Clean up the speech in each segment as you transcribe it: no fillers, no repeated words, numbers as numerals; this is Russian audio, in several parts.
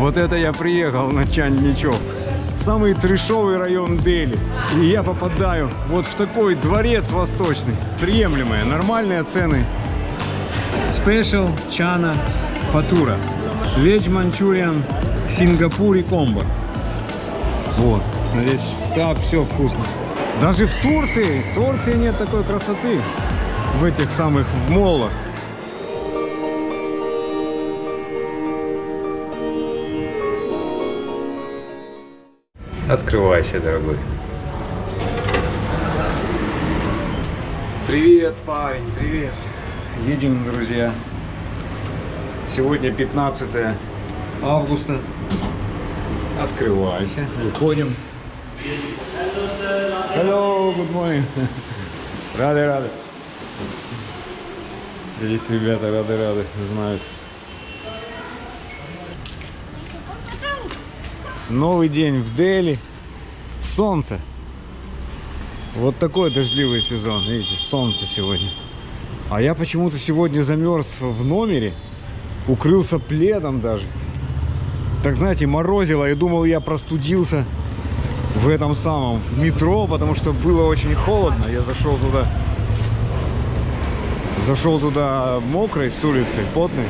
Вот это я приехал на Чандничок. Самый трешовый район Дели. И я попадаю вот в такой дворец восточный. Приемлемые, нормальные цены. Special Chana Patura. Veg Manchurian Сингапуре комбо. Вот. Здесь так все вкусно. Даже в Турции нет такой красоты. В этих самых моллах. Открывайся, дорогой. Привет, парень, привет. Едем, друзья. Сегодня 15 августа. Открывайся. Выходим. Hello, good morning. Рады. Здесь ребята рады, знают. Новый день в Дели. Солнце. Вот такой дождливый сезон. Видите, солнце сегодня. А я почему-то сегодня замерз в номере. Укрылся пледом даже. Так, знаете, морозило. И думал, я простудился в этом самом в метро, потому что было очень холодно. Я зашел туда мокрый с улицы, потный.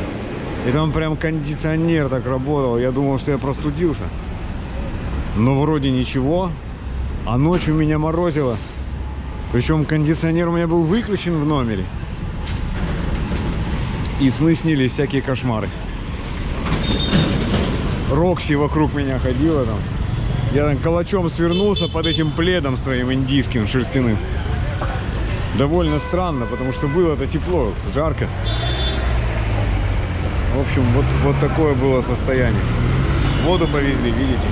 И там прям кондиционер так работал. Я думал, что я простудился. Но вроде ничего. А ночью меня морозило. Причем кондиционер у меня был выключен в номере. И сны снились всякие кошмары. Рокси вокруг меня ходила там. Я там калачом свернулся под этим пледом своим индийским шерстяным. Довольно странно, потому что было-то тепло, жарко. В общем, вот такое было состояние. Воду повезли, видите?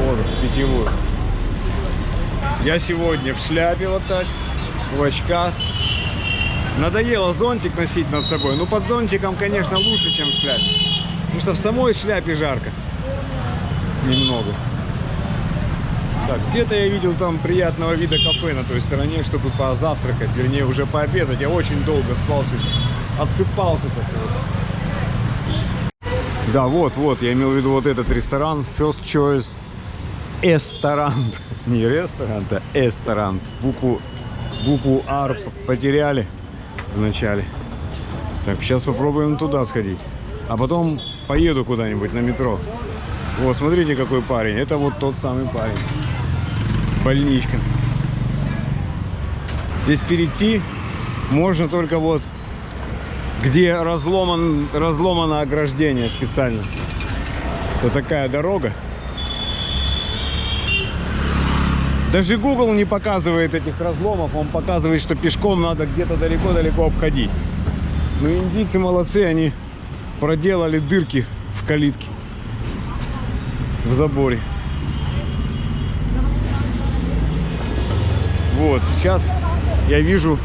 Воду, питьевую. Я сегодня в шляпе вот так, в очках. Надоело зонтик носить над собой. Ну, под зонтиком, конечно, лучше, чем в шляпе. Потому что в самой шляпе жарко. Немного. Так, где-то я видел там приятного вида кафе на той стороне, чтобы позавтракать, вернее, уже пообедать. Я очень долго спал, отсыпался такой. Да, вот, я имел в виду вот этот ресторан, First Choice Эсторант. Не ресторан, а Эсторант. Букву R потеряли в начале. Так, сейчас попробуем туда сходить. А потом поеду куда-нибудь на метро. Вот, смотрите, какой парень. Это вот тот самый парень. Больничка. Здесь перейти можно только вот где разломано ограждение специально. Это такая дорога. Даже Google не показывает этих разломов. Он показывает, что пешком надо где-то далеко-далеко обходить. Но индийцы молодцы, они проделали дырки в калитке, в заборе. Вот, сейчас я вижу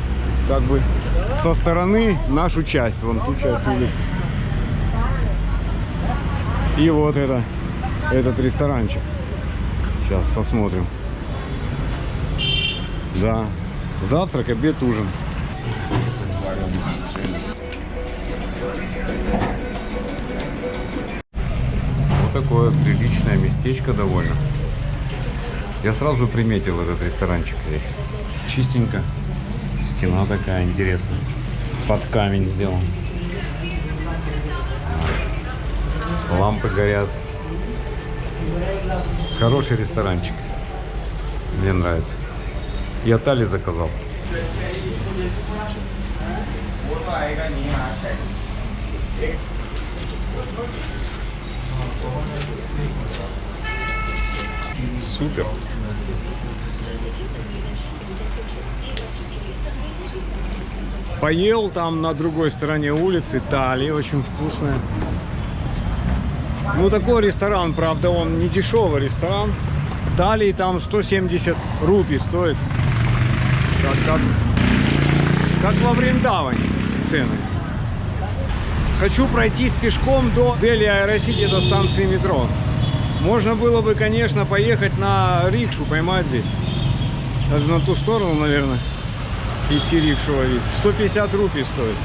как бы со стороны нашу часть, вон ту часть улицы. И вот этот ресторанчик. Сейчас посмотрим. Да, завтрак, обед, ужин. Вот такое приличное местечко довольно. Я сразу приметил этот ресторанчик здесь. Чистенько. Стена такая интересная. Под камень сделан. Лампы горят. Хороший ресторанчик. Мне нравится. Я тали заказал. Супер. Поел там на другой стороне улицы тали, очень вкусная. Ну, такой ресторан, правда, он не дешевый ресторан. Тали там 170 рупий стоит. Как во Вриндаване цены. Хочу пройтись пешком до Дели Аэросити, до станции метро. Можно было бы, конечно, поехать на рикшу, поймать здесь. Даже на ту сторону, наверное, идти рикшу ловить. 150 рупий стоит.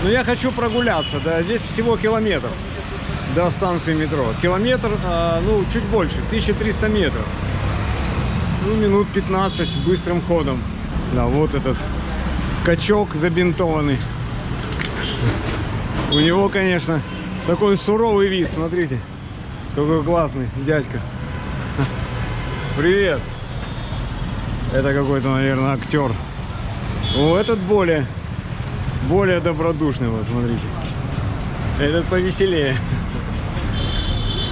Но я хочу прогуляться, да, здесь всего километр. до станции метро. Километр, ну, чуть больше, 1300 метров. Ну, минут 15 быстрым ходом. Да, вот этот качок забинтованный. У него, конечно, такой суровый вид, смотрите. Какой классный дядька. Привет. Это какой-то, наверное, актер. О, этот более добродушный, вот смотрите. Этот повеселее.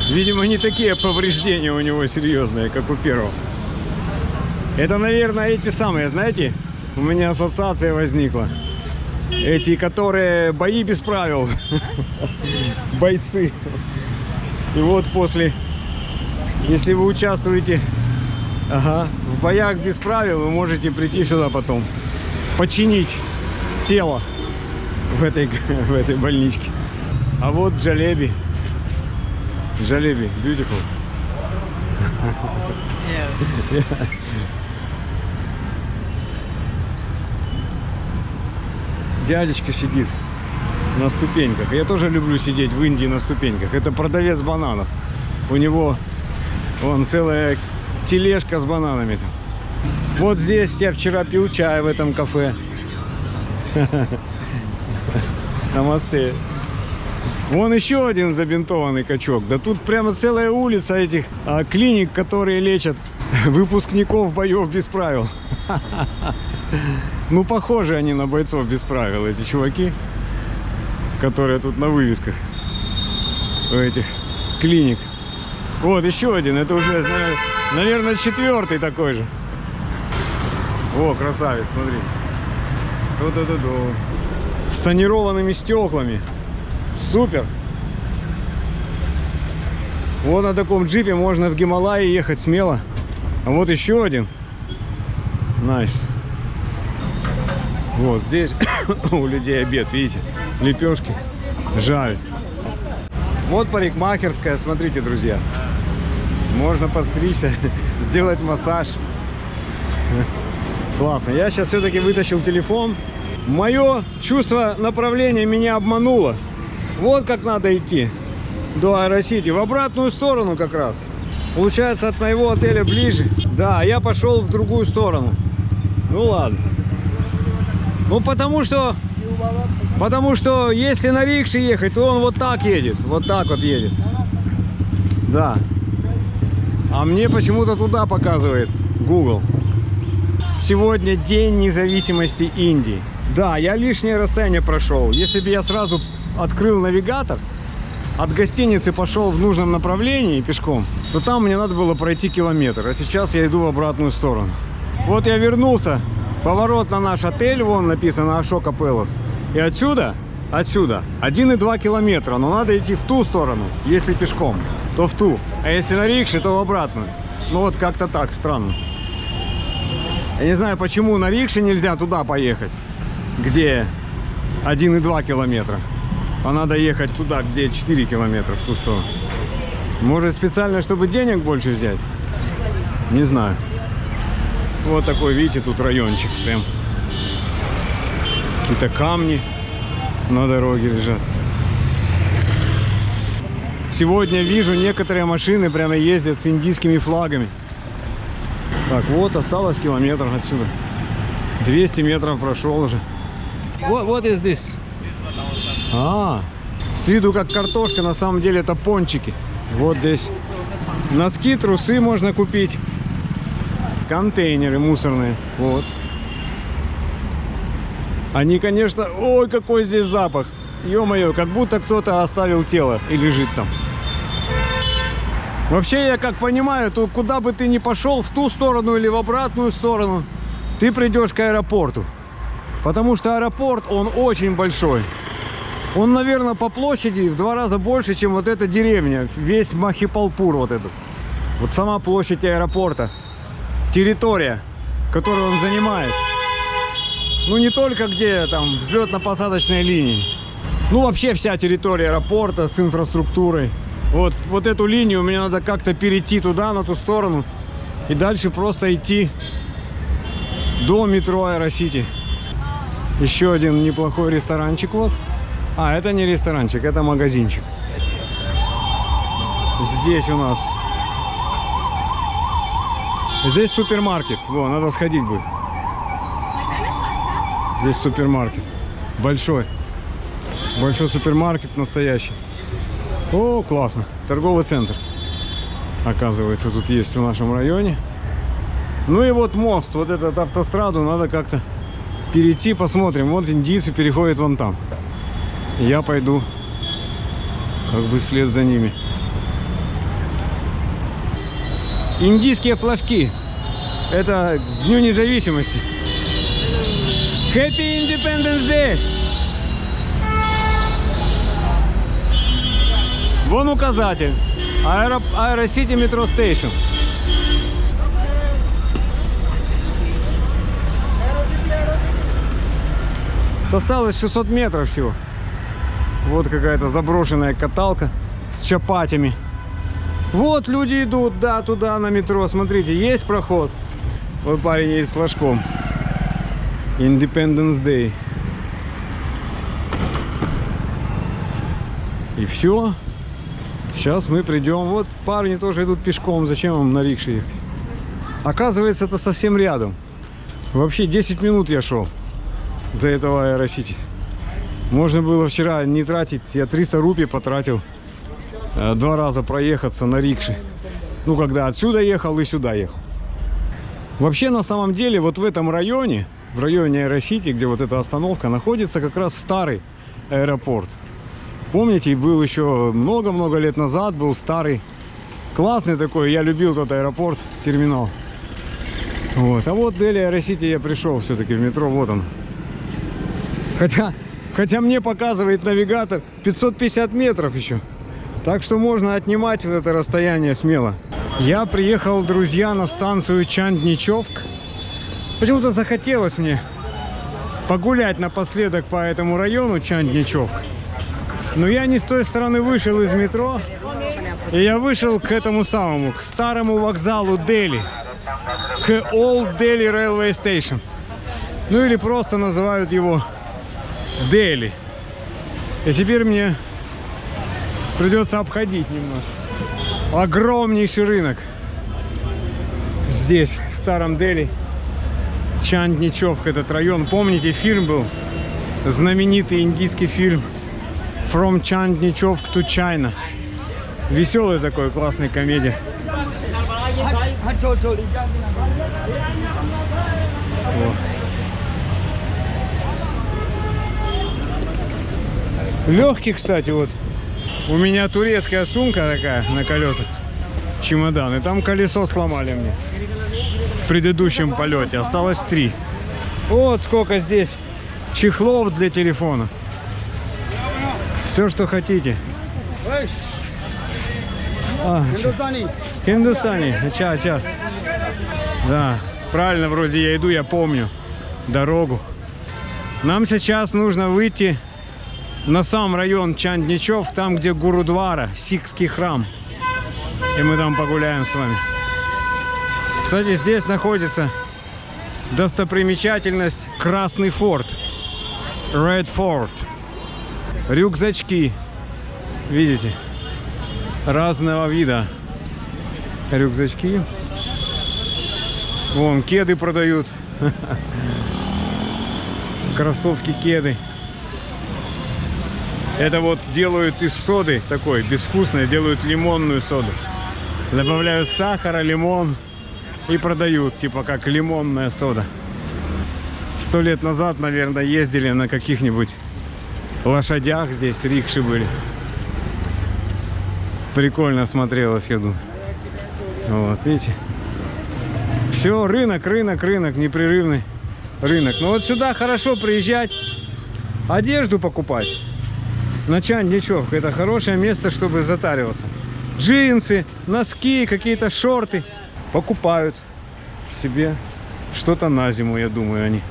Видимо, не такие повреждения у него серьезные, как у первого. Это, наверное, эти самые, знаете, у меня ассоциация возникла. Эти, которые бои без правил. Бойцы. И вот после, если вы участвуете в боях без правил, вы можете прийти сюда потом, починить тело в этой больничке. А вот Джалеби. Джалеби, beautiful. Yeah. Дядечка сидит на ступеньках. Я тоже люблю сидеть в Индии на ступеньках. Это продавец бананов. У него вон целая тележка с бананами. Вот здесь я вчера пил чай в этом кафе. Намасте. Вон еще один забинтованный качок. Да тут прямо целая улица этих клиник, которые лечат выпускников боев без правил. Ну, похожи они на бойцов без правил, эти чуваки, которые тут на вывесках у этих клиник. Вот еще один, это уже, наверное, четвертый такой же. О, красавец, смотри. С тонированными стеклами. Супер. Вот на таком джипе можно в Гималайи ехать смело. А вот еще один. Найс. Вот здесь у людей обед, видите, лепешки, жарят. Вот парикмахерская, смотрите, друзья. Можно подстричься, сделать массаж. Классно. Я сейчас все-таки вытащил телефон. Мое чувство направления меня обмануло. Вот как надо идти до Аэросити. В обратную сторону как раз. Получается, от моего отеля ближе. Да, я пошел в другую сторону. Ну ладно. Ну потому что если на рикше ехать, то он вот так едет. Вот так вот едет. Да. А мне почему-то туда показывает Google. Сегодня день независимости Индии. Да, я лишнее расстояние прошел. Если бы я сразу открыл навигатор, от гостиницы пошел в нужном направлении пешком, то там мне надо было пройти километр. А сейчас я иду в обратную сторону. Вот я вернулся. Поворот на наш отель, вон написано Ашока Пэлас. И отсюда 1,2 километра. Но надо идти в ту сторону. Если пешком, то в ту. А если на рикше, то в обратную. Ну вот как-то так, странно. Я не знаю, почему на рикше нельзя туда поехать, где 1,2 километра. А надо ехать туда, где 4 километра, в ту сторону. Может, специально, чтобы денег больше взять? Не знаю. Вот такой, видите, тут райончик прям. Какие-то камни на дороге лежат. Сегодня вижу, некоторые машины прямо ездят с индийскими флагами. Так, вот, осталось километр отсюда. 200 метров прошел уже. Вот is this? С виду как картошка, на самом деле это пончики. Вот здесь носки, трусы можно купить. Контейнеры мусорные. Вот. Они, конечно... Ой, какой здесь запах. Ё-моё, как будто кто-то оставил тело и лежит там. Вообще, я как понимаю, то куда бы ты ни пошел, в ту сторону или в обратную сторону, ты придешь к аэропорту. Потому что аэропорт, он очень большой. Он, наверное, по площади в 2 раза больше, чем вот эта деревня. Весь Махипалпур вот этот. Вот сама площадь аэропорта. Территория, которую он занимает. Ну, не только где там взлетно-посадочные линии. Ну, вообще вся территория аэропорта с инфраструктурой. Вот эту линию мне надо как-то перейти туда, на ту сторону. И дальше просто идти до метро Аэросити. Еще один неплохой ресторанчик вот. Это не ресторанчик, это магазинчик. здесь у нас? Здесь супермаркет. Во, надо сходить будет. Здесь супермаркет. Большой. Большой супермаркет настоящий. О, классно. Торговый центр. Оказывается, тут есть в нашем районе. Ну и вот мост. Вот этот автостраду надо как-то перейти. Посмотрим. Вот индийцы переходят вон там. Я пойду как бы вслед за ними. Индийские флажки. Это к Дню независимости. Happy Independence Day! Вон указатель. Аэросити Метро Стейшн. Осталось 600 метров всего. Вот какая-то заброшенная каталка с чапатями. Вот люди идут, да, туда на метро. Смотрите, есть проход. Вот парень едет с флажком. Independence Day. И все. Сейчас мы придем. Вот парни тоже идут пешком. Зачем им на рикше ехать? Оказывается, это совсем рядом. Вообще 10 минут я шел до этого Аэросити. Можно было вчера не тратить. Я 300 рупий потратил. 2 раза проехаться на рикше. Ну, когда отсюда ехал и сюда ехал. Вообще, на самом деле, вот в этом районе, в районе Аэросити, где вот эта остановка, находится как раз старый аэропорт. Помните, был еще много-много лет назад, был старый, классный такой, я любил тот аэропорт, терминал. Вот. А вот в Дели Аэросити я пришел все-таки в метро, вот он. Хотя мне показывает навигатор 550 метров еще. Так что можно отнимать вот это расстояние смело. Я приехал, друзья, на станцию Чандничовк. Почему-то захотелось мне погулять напоследок по этому району Чандничовк. Но я не с той стороны вышел из метро. И я вышел к этому самому, к старому вокзалу Дели. К Old Delhi Railway Station. Ну или просто называют его Дели. И теперь мне придется обходить немножко. Огромнейший рынок. Здесь, в старом Дели. Чандничовк, этот район. Помните, фильм был? Знаменитый индийский фильм From Chandnichowk to China. Веселый такой, классный комедия. Вот. Легкий, кстати, вот. У меня турецкая сумка такая на колесах. Чемодан. И там колесо сломали мне. В предыдущем полете. Осталось 3. Вот сколько здесь чехлов для телефона. Все, что хотите. Хиндустани. Ча. Да, правильно вроде я иду, я помню дорогу. Нам сейчас нужно выйти на сам район Чандничовк, там, где Гурудвара, сикхский храм. И мы там погуляем с вами. Кстати, здесь находится достопримечательность Красный форт. Red Fort. Рюкзачки. Видите? Разного вида рюкзачки. Вон, кеды продают. Кроссовки, кеды. Это вот делают из соды такой безвкусной, делают лимонную соду. Добавляют сахара, лимон и продают, типа как лимонная сода. 100 лет назад, наверное, ездили на каких-нибудь лошадях здесь, рикши были. Прикольно смотрелось, я думаю. Вот, видите? Все, рынок, непрерывный рынок. Но вот сюда хорошо приезжать, одежду покупать. На Чандничовк. Это хорошее место, чтобы затариваться. Джинсы, носки, какие-то шорты. Покупают себе что-то на зиму, я думаю, они.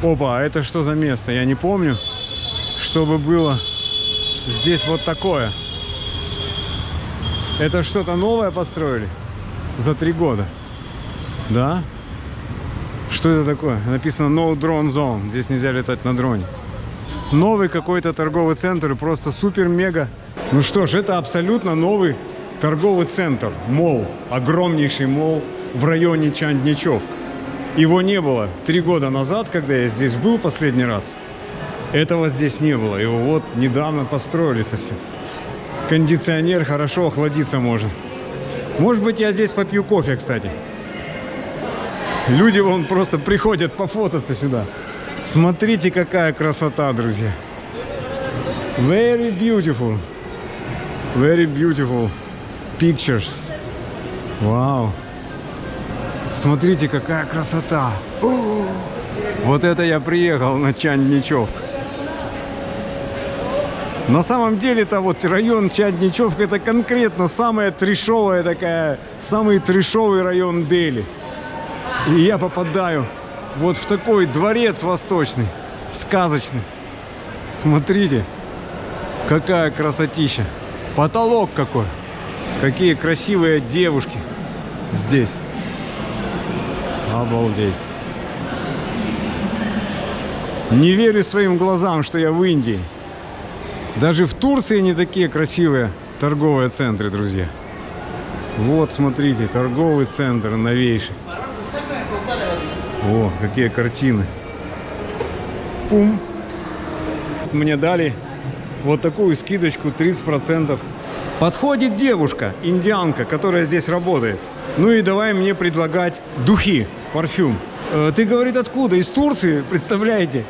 Опа, это что за место? Я не помню, чтобы было здесь вот такое. Это что-то новое построили за 3 года. Да? Что это такое? Написано No Drone Zone. Здесь нельзя летать на дроне. Новый какой-то торговый центр, просто супер-мега Ну что ж, это абсолютно новый торговый центр, мол, огромнейший мол в районе Чандничев. Его не было 3 года назад, когда я здесь был последний раз. Этого здесь не было. Его вот недавно построили совсем. Кондиционер, хорошо охладиться можно. Может быть, я здесь попью кофе, кстати. Люди вон просто приходят пофотаться сюда. Смотрите, какая красота, друзья. Very beautiful. Very beautiful pictures. Вау. Смотрите, какая красота. О, вот это я приехал на Чандничев. На самом деле-то вот район Чандничев это конкретно самая трешовая такая, самый трешовый район Дели. И я попадаю вот в такой дворец восточный, сказочный. Смотрите, какая красотища. Потолок какой. Какие красивые девушки здесь. Обалдеть. Не верю своим глазам, что я в Индии. Даже в Турции не такие красивые торговые центры, друзья. Вот, смотрите, торговый центр новейший. О, какие картины. Пум. Мне дали вот такую скидочку 30%. Подходит девушка, индианка, которая здесь работает. Ну и давай мне предлагать духи, парфюм. Ты, говорит, откуда? Из Турции? Представляете?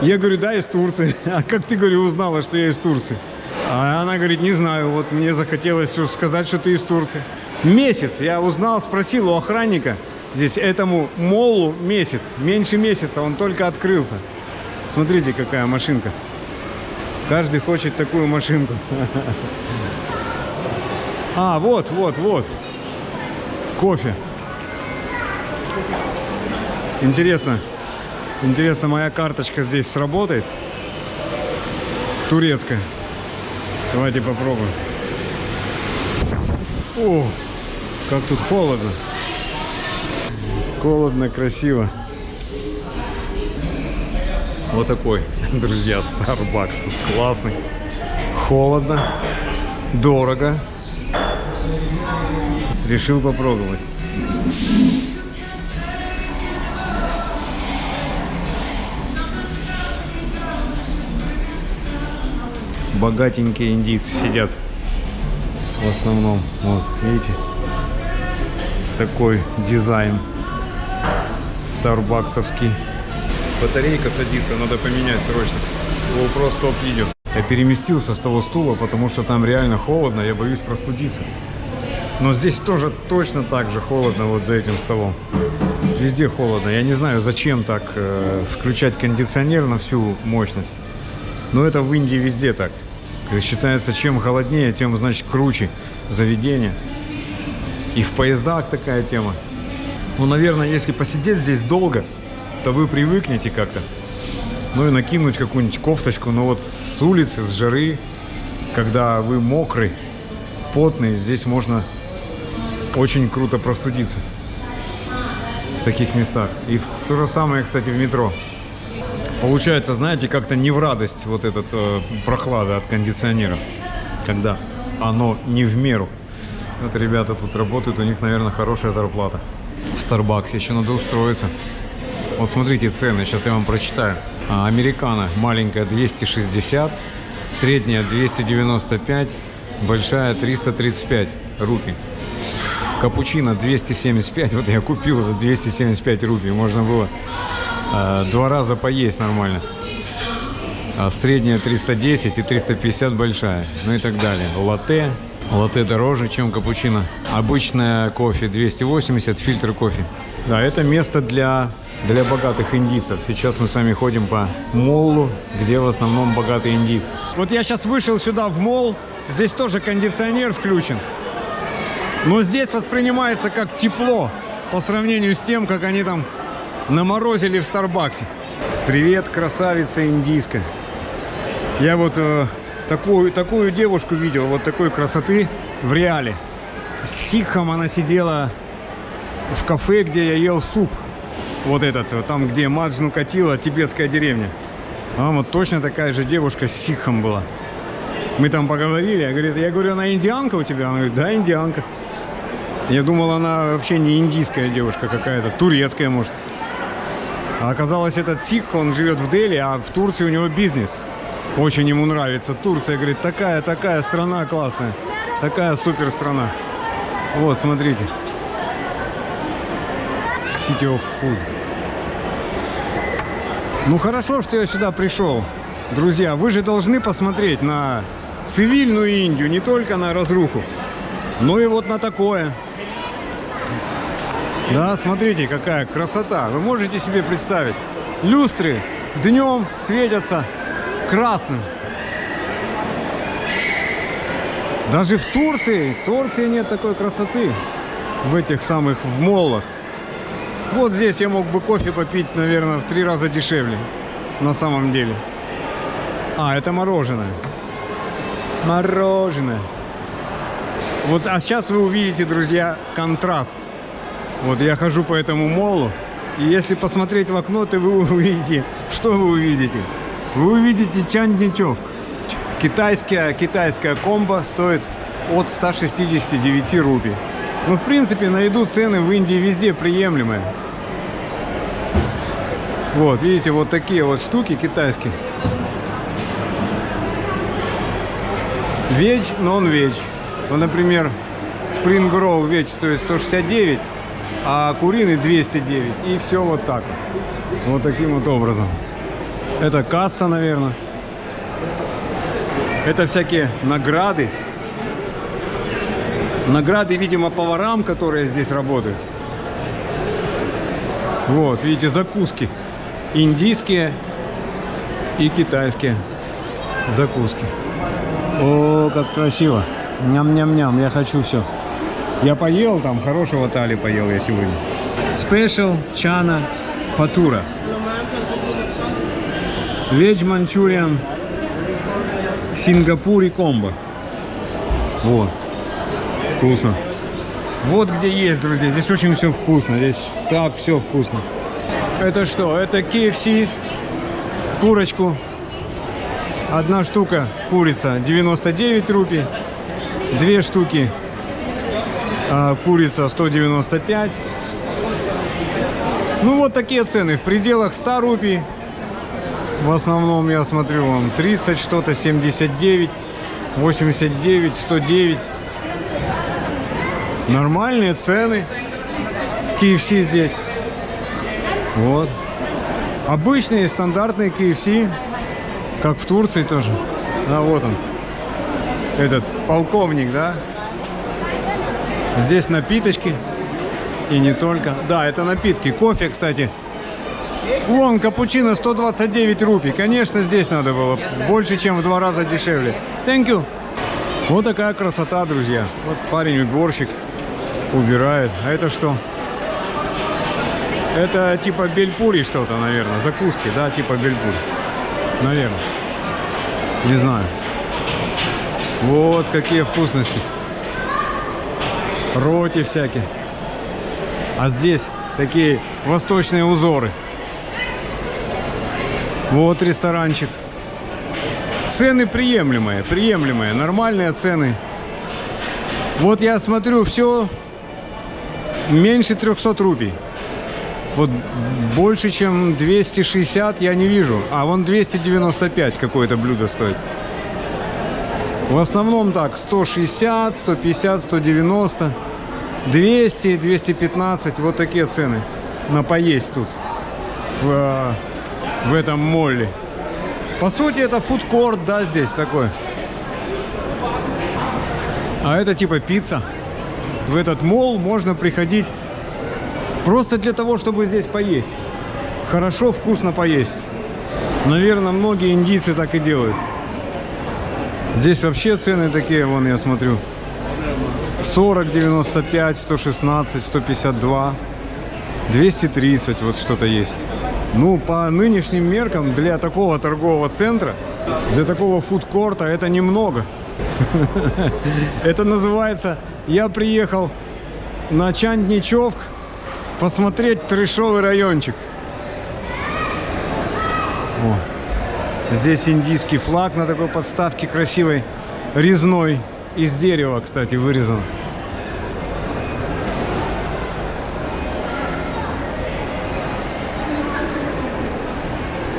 Я говорю, да, из Турции. А как ты, говорю, узнала, что я из Турции? А она говорит, не знаю, вот мне захотелось сказать, что ты из Турции. Месяц, я узнал, спросил у охранника, здесь этому молу месяц, меньше месяца, он только открылся. Смотрите, какая машинка. Каждый хочет такую машинку. А, вот. Кофе. Интересно, моя карточка здесь сработает? Турецкая. Давайте попробуем. О, как тут холодно. Холодно, красиво. Вот такой, друзья, Starbucks. Тут классный. Холодно, дорого. Решил попробовать. Богатенькие индийцы сидят в основном. Вот, видите? Такой дизайн старбаксовский. Батарейка садится, надо поменять срочно. GoPro стоп видео. Я переместился с того стула, потому что там реально холодно, я боюсь простудиться. Но здесь тоже точно так же холодно вот за этим столом. Тут везде холодно. Я не знаю, зачем так включать кондиционер на всю мощность. Но это в Индии везде так. Считается, чем холоднее, тем, значит, круче заведение. И в поездах такая тема. Ну, наверное, если посидеть здесь долго, то вы привыкнете как-то. Ну и накинуть какую-нибудь кофточку. Но вот с улицы, с жары, когда вы мокрый, потный, здесь можно очень круто простудиться. В таких местах. И то же самое, кстати, в метро. Получается, знаете, как-то не в радость вот этот прохлада от кондиционера, когда оно не в меру. Вот ребята тут работают, у них, наверное, хорошая зарплата. В Starbucks еще надо устроиться. Вот смотрите цены, сейчас я вам прочитаю. Американо маленькая 260, средняя 295, большая 335 рупий. Капучино 275, вот я купил за 275 рупий, можно было 2 раза поесть нормально. Средняя 310 и 350 большая, ну и так далее. Латте дороже, чем капучино. Обычное кофе 280, фильтр кофе. Да, это место для богатых индийцев. Сейчас мы с вами ходим по моллу, где в основном богатые индийцы. Вот я сейчас вышел сюда в молл, здесь тоже кондиционер включен. Но здесь воспринимается как тепло по сравнению с тем, как они там наморозили в Старбаксе. Привет, красавица индийская. Я вот такую девушку видел, вот такой красоты в реале. С сикхом она сидела в кафе, где я ел суп. Вот этот, там, где Маджну Катила, тибетская деревня. А вот точно такая же девушка с сикхом была. Мы там поговорили, я говорю, она индианка у тебя? Она говорит, да, индианка. Я думал, она вообще не индийская девушка какая-то, турецкая, может. А оказалось, этот сикх, он живет в Дели, а в Турции у него бизнес. Очень ему нравится Турция. Говорит, такая страна классная. Такая супер страна. Вот, смотрите. City of Food. Ну, хорошо, что я сюда пришел. Друзья, вы же должны посмотреть на цивильную Индию, не только на разруху, но и вот на такое. Да, смотрите, какая красота. Вы можете себе представить? Люстры днем светятся красным. Даже в Турции нет такой красоты в этих самых в моллах. Вот здесь я мог бы кофе попить, наверное, в 3 раза дешевле. На самом деле. А, это мороженое. Мороженое. Вот, а сейчас вы увидите, друзья, контраст. Вот я хожу по этому моллу, и если посмотреть в окно, то вы увидите, что вы увидите? Вы увидите Чандни-Човк. Китайская комбо стоит от 169 рупий. Ну, в принципе, на еду цены в Индии везде приемлемые. Вот, видите, вот такие вот штуки китайские. Веч, нон-веч. Ну, например, Spring Roll веч стоит 169, а куриный 209. И все вот так. Вот таким вот образом. Это касса, наверное. Это всякие награды. Награды, видимо, поварам, которые здесь работают. Вот, видите, закуски. Индийские и китайские закуски. О, как красиво. Ням-ням-ням, я хочу все. Я поел там, хорошего тали поел я сегодня. Special Chana Patura. Veg Manchurian Сингапури комбо. Вот. Вкусно. Вот где есть, друзья. Здесь очень все вкусно. Здесь так все вкусно. Это что? Это KFC. Курочку. Одна штука курица 99 рупий. 2 штуки курица 195. Ну вот такие цены. В пределах 100 рупий. В основном я смотрю вам 30 что-то, 79, 89, 109. Нормальные цены. KFC здесь. Вот. Обычные стандартные KFC. Как в Турции тоже. А вот он. Этот полковник, да? Здесь напиточки. И не только. Да, это напитки. Кофе, кстати. Вон, капучино 129 рупий. Конечно, здесь надо было больше, чем в 2 раза дешевле. Thank you. Вот такая красота, друзья. Вот парень-уборщик убирает. А это что? Это типа бельпури что-то, наверное. Закуски, да, типа бельпури. Наверное. Не знаю. Вот какие вкусности. Роти всякие. А здесь такие восточные узоры. Вот ресторанчик. Цены приемлемые, нормальные цены. Вот я смотрю, все меньше 300 рупий. Вот больше, чем 260 я не вижу. А вон 295 какое-то блюдо стоит. В основном так, 160, 150, 190, 200, 215. Вот такие цены на поесть тут. В этом молле. По сути, это фудкорт, да, здесь такой. А это типа пицца. В этот молл можно приходить просто для того, чтобы здесь поесть. Хорошо, вкусно поесть. Наверное, многие индийцы так и делают. Здесь вообще цены такие, вон я смотрю. 40, 95, 116, 152, 230, вот что-то есть. Ну, по нынешним меркам, для такого торгового центра, для такого фудкорта, это немного. Это называется, я приехал на Чандни-Човк посмотреть трэшовый райончик. О. Здесь индийский флаг на такой подставке красивой. резной, из дерева, кстати, вырезан.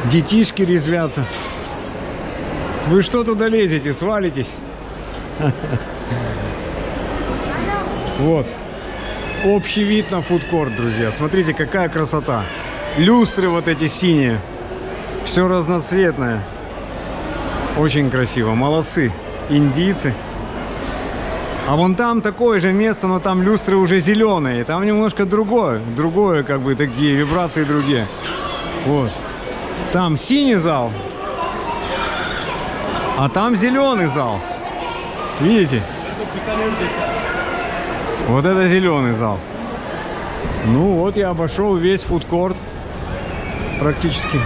Детишки резвятся. Вы что туда лезете? Свалитесь. Вот. Общий вид на фудкорт, друзья. Смотрите, какая красота. Люстры вот эти синие. Все разноцветное. Очень красиво. Молодцы. Индийцы. А вон там такое же место, но там люстры уже зеленые. Там немножко другое. Другое, как бы, такие вибрации другие. Вот. Там синий зал, а там зеленый зал. Видите? Вот это зеленый зал. Ну вот я обошел весь фудкорт практически.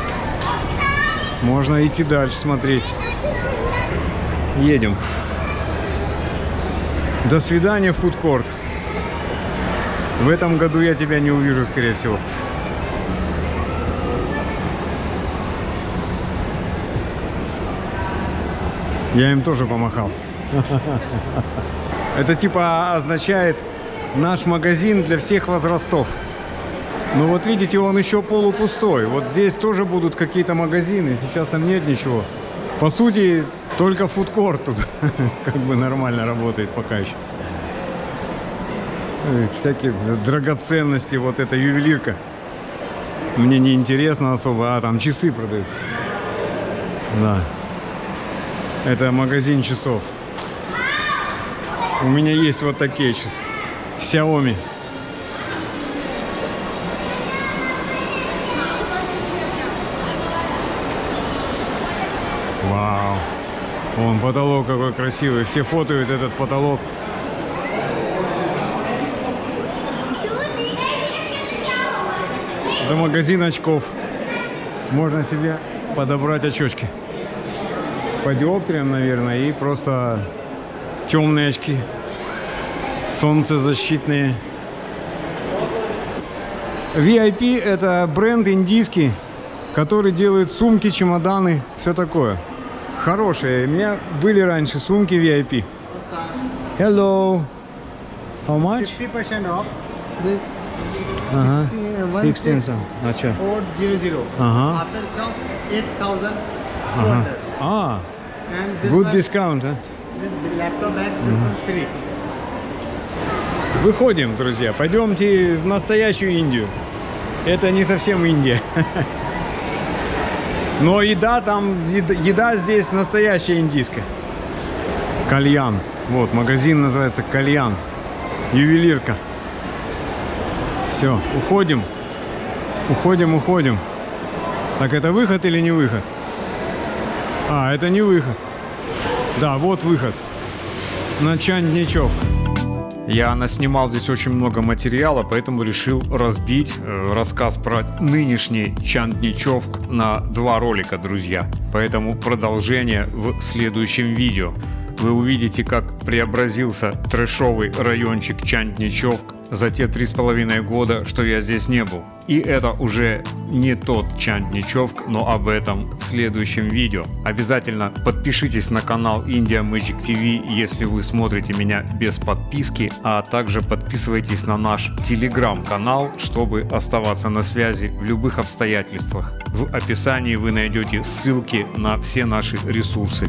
Можно идти дальше смотреть. Едем. До свидания, фудкорт. В этом году я тебя не увижу, скорее всего. Я им тоже помахал. Это типа означает наш магазин для всех возрастов. Но вот видите, он еще полупустой. Вот здесь тоже будут какие-то магазины. Сейчас там нет ничего. По сути, только фудкорт тут как бы нормально работает пока еще. Всякие драгоценности, вот эта ювелирка. Мне не интересно особо. А, там часы продают. Да. Это магазин часов. У меня есть вот такие часы. Xiaomi. Вау. Вон потолок какой красивый. Все фотоют этот потолок. Это магазин очков. Можно себе подобрать очечки. По диоптриям, наверное, и просто темные очки, солнцезащитные. VIP — это бренд индийский, который делает сумки, чемоданы, все такое. Хорошие. У меня были раньше сумки VIP. Hello. How much? 50% off. Ага. 16. Ача. 400. Ага. After discount, 8,200. Ага. А. And this Good one, discount, а? this laptop bag, this one free. Выходим, друзья. Пойдемте в настоящую Индию. Это не совсем Индия. Но еда там, еда здесь настоящая индийская. Кальян. Вот, магазин называется Кальян. Ювелирка. Все, уходим. Уходим, уходим. Так, это выход или не выход? А, это не выход. Да, вот выход. На Чандничок. Я наснимал здесь очень много материала, поэтому решил разбить рассказ про нынешний Чандничок на 2 ролика, друзья. Поэтому продолжение в следующем видео. Вы увидите, как преобразился трэшовый райончик Чандничок за те 3,5 года, что я здесь не был. И это уже не тот Чандничок, но об этом в следующем видео. Обязательно подпишитесь на канал India Magic TV, если вы смотрите меня без подписки, а также подписывайтесь на наш телеграм-канал, чтобы оставаться на связи в любых обстоятельствах. В описании вы найдете ссылки на все наши ресурсы.